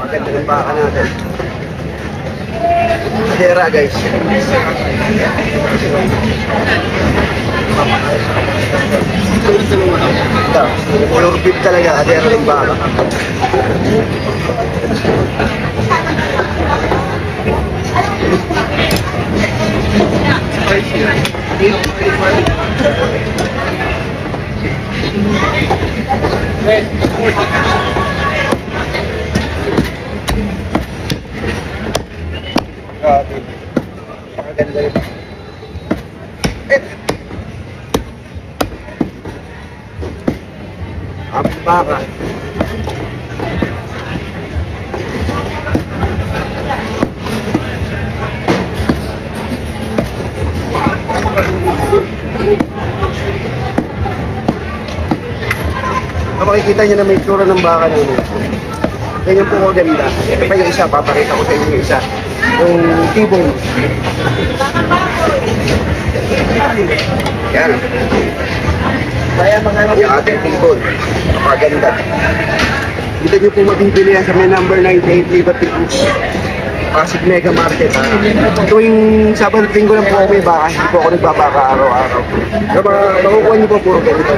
Maganda ng baka natin. Hera guys. Ito, pure beef talaga, hera ng baka. Grabe. Maganda yun. Aming baka. Makikita nyo na may tsura ng baka namin. Ganyan po maganda. Ito pa yung isa, papakita ko sa inyo yung isa. Yung T-bone. Yan. Yung ating T-bone. Napaganda. Dito nyo po mabibili yan sa may number 98 Liberty Foods. Pasig Mega Market. Tuwing Sabado at Linggo lang po ako may baka. Hindi po ako nagbabaka araw-araw. So makukuha nyo po puro ganito.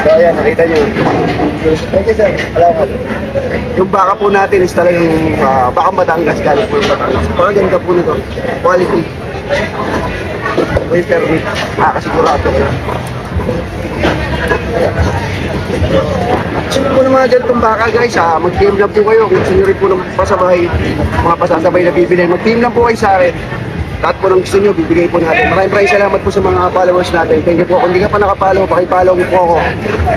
So ayan, nakita nyo. Thank you sir. Salamat. Yung baka po natin is talagang baka Batangas galing po yung Batangas. Paganda po nito. Quality. May permit. Kasigurado. Gusto po ng mga ganitong baka guys, mag-team lang po kayo. Kung gusto nyo rin po ng pasabay, mga pasasabay na bibili, mag-team lang po kayo sa akin. Lahat po ng gusto nyo, bibigay po natin. Maraming salamat po sa mga followers natin. Thank you po. Kung hindi ka pa nakapollow, pakipollow mo po ako.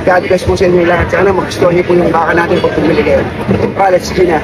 God bless po sa inyo lahat. Sana magustuhan nyo po yung baka natin pag tumili kayo. Let's go na.